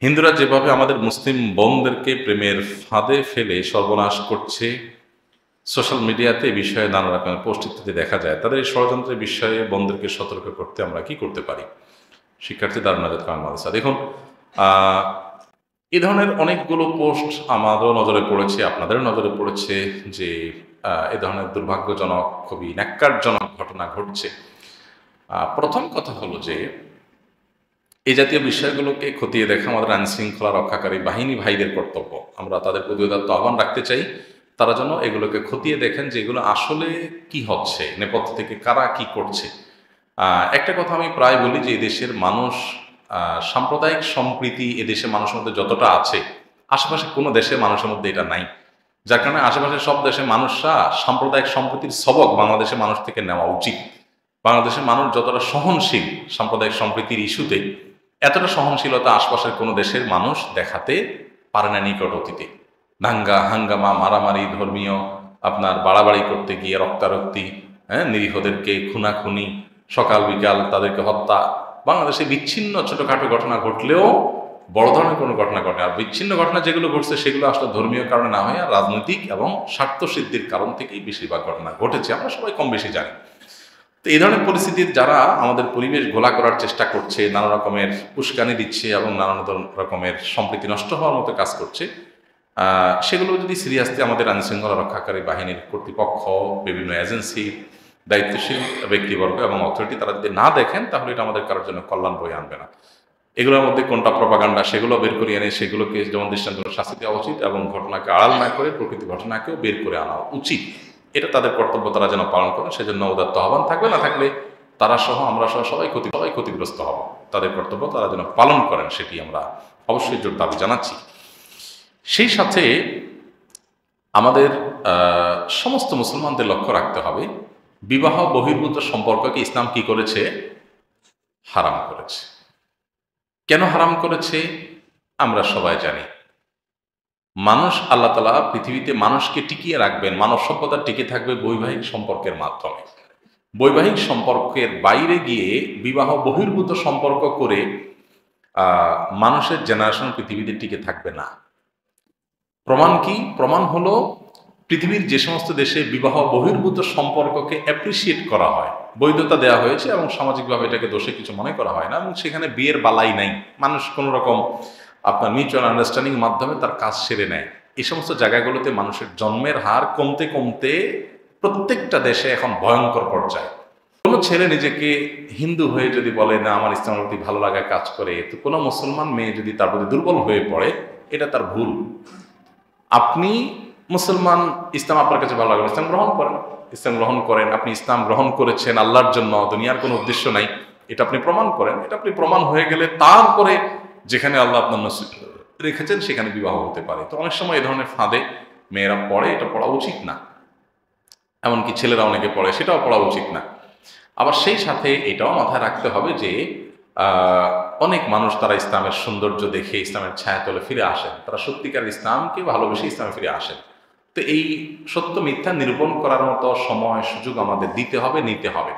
হিন্দুরা যেভাবে আমাদের মুসলিম বোনদেরকে প্রেমের ফাঁদে ফেলে সর্বনাশ করছে, সোশ্যাল মিডিয়াতে এই বিষয়ে নানা রকমের পোস্ট ইত্যাদি দেখা যায়। তাদের এই ষড়যন্ত্রের বিষয়ে বোনদেরকে সতর্ক করতে আমরা কি করতে পারি? শিক্ষার্থী দারুন নাজাত কারণ মাদ্রাসা। দেখুন, এই ধরনের অনেকগুলো পোস্ট আমারও নজরে পড়েছে, আপনাদেরও নজরে পড়েছে যে এ ধরনের দুর্ভাগ্যজনক, খুবই ন্যাক্কারজনক ঘটনা ঘটছে। প্রথম কথা হলো যে এই জাতীয় বিষয়গুলোকে খতিয়ে দেখা আমাদের আইন শৃঙ্খলা রক্ষাকারী বাহিনী ভাইদের কর্তব্য। আমরা তাদের প্রতি উদাত্ত আহ্বান রাখতে চাই, তারা যেন এগুলোকে খতিয়ে দেখেন যে এগুলো আসলে কি হচ্ছে, নেপথ্য থেকে কারা কি করছে। একটা কথা আমি প্রায় বলি যে এদেশের মানুষ, সাম্প্রদায়িক সম্প্রীতি এদেশের মানুষের মধ্যে যতটা আছে, আশেপাশে কোনো দেশের মানুষের মধ্যে এটা নাই। যার কারণে আশেপাশের সব দেশের মানুষরা সাম্প্রদায়িক সম্প্রীতির সবক বাংলাদেশের মানুষ থেকে নেওয়া উচিত। বাংলাদেশের মানুষ যতটা সহনশীল সাম্প্রদায়িক সম্প্রীতির ইস্যুতে, এতটা সহনশীলতা আশপাশের কোনো দেশের মানুষ দেখাতে পারে না নিকট অতীতে। দাঙ্গা হাঙ্গামা, মারামারি, ধর্মীয় আপনার বাড়াবাড়ি করতে গিয়ে রক্তারক্তি, নিরীহদেরকে খুনাখুনি, সকাল বিকাল তাদেরকে হত্যা, বাংলাদেশে বিচ্ছিন্ন ছোটখাটো ঘটনা ঘটলেও বড় ধরনের কোনো ঘটনা ঘটে। আর বিচ্ছিন্ন ঘটনা যেগুলো ঘটছে সেগুলো আসলে ধর্মীয় কারণে না হয়ে রাজনৈতিক এবং স্বার্থসিদ্ধির কারণ থেকেই বেশিরভাগ ঘটনা ঘটেছে, আমরা সবাই কম বেশি জানি। তো এই ধরনের পরিস্থিতির যারা আমাদের পরিবেশ ঘোলা করার চেষ্টা করছে, নানা রকমের উস্কানি দিচ্ছে এবং নানা রকমের সম্প্রীতি নষ্ট হওয়ার মতো কাজ করছে, সেগুলো যদি সিরিয়াসলি আমাদের আইন শৃঙ্খলা রক্ষাকারী বাহিনীর কর্তৃপক্ষ, বিভিন্ন এজেন্সি, দায়িত্বশীল ব্যক্তিবর্গ এবং অথরিটি তারা যদি না দেখেন, তাহলে এটা আমাদের কারোর জন্য কল্যাণ বয়ে আনবে না। এগুলোর মধ্যে কোনটা প্রপাগান্ডা সেগুলো বের করে এনে সেগুলোকে যেমন দৃষ্টান্ত শাস্তি দেওয়া উচিত এবং ঘটনাকে আড়াল না করে প্রকৃত ঘটনাকেও বের করে আনা উচিত। এটা তাদের কর্তব্য, তারা যেন পালন করেন, সেজন্য উদাত্ত আহ্বান থাকবে। না থাকলে তারা সহ আমরা সহ সবাই ক্ষতিগ্রস্ত হব। তাদের কর্তব্য তারা যেন পালন করেন, সেটি আমরা অবশ্যই জোর দাবি জানাচ্ছি। সেই সাথে আমাদের সমস্ত মুসলমানদের লক্ষ্য রাখতে হবে, বিবাহ বহির্ভূত সম্পর্ককে ইসলাম কি করেছে? হারাম করেছে। কেন হারাম করেছে আমরা সবাই জানি। মানুষ, আল্লাহ তাআলা পৃথিবীতে মানুষকে টিকিয়ে রাখবেন, মানব সভ্যতা টিকে থাকবে বৈবাহিক সম্পর্কের মাধ্যমে। বৈবাহিক সম্পর্কের বাইরে গিয়ে বিবাহ বহির্ভূত সম্পর্ক করে মানুষের জেনারেশন পৃথিবীতে টিকে থাকবে না। প্রমাণ কি? প্রমাণ হলো পৃথিবীর যে সমস্ত দেশে বিবাহ বহির্ভূত সম্পর্ককে অ্যাপ্রিসিয়েট করা হয়, বৈধতা দেওয়া হয়েছে এবং সামাজিকভাবে এটাকে দোষে কিছু মনে করা হয় না, এবং সেখানে বিয়ের বালাই নাই, মানুষ কোনো রকম আপনার মিউচুয়াল আন্ডারস্ট্যান্ডিং মাধ্যমে তার কাজ সেরে নেয়। এই সমস্ত জায়গাগুলোতে মানুষের জন্মের হার কমতে কমতে প্রত্যেকটা দেশে এখন ভয়ঙ্কর পর্যায়ে। কোনো ছেলে নিজেকে হিন্দু হয়ে যদি বলে না আমার ইসলামের প্রতি ভালো লাগা কাজ করে, তো কোনো মুসলমান মেয়ে যদি তার প্রতি দুর্বল হয়ে পড়ে, এটা তার ভুল। আপনি মুসলমান, ইসলাম আপনার কাছে ভালো লাগে, ইসলাম গ্রহণ করেন। ইসলাম গ্রহণ করেন, আপনি ইসলাম গ্রহণ করেছেন আল্লাহর জন্য, দুনিয়ার কোনো উদ্দেশ্য নাই, এটা আপনি প্রমাণ করেন। এটা আপনি প্রমাণ হয়ে গেলে তারপরে যেখানে আল্লাহ আপনার নসিব রেখেছেন সেখানে বিবাহ হতে পারে। তো অনেক সময় এই ধরনের ফাঁদে মেয়েরা পড়ে, এটা পড়া উচিত না। এমনকি ছেলেরা অনেকে পড়ে, সেটাও পড়া উচিত না। আবার সেই সাথে এটাও মাথায় রাখতে হবে যে অনেক মানুষ তারা ইসলামের সৌন্দর্য দেখে ইসলামের ছায়াতলে ফিরে আসেন, তারা সত্যিকার ইসলামকে ভালোবেসে ইসলামে ফিরে আসেন। তো এই সত্য মিথ্যা নিরূপণ করার মতো সময় সুযোগ আমাদের দিতে হবে, নিতে হবে।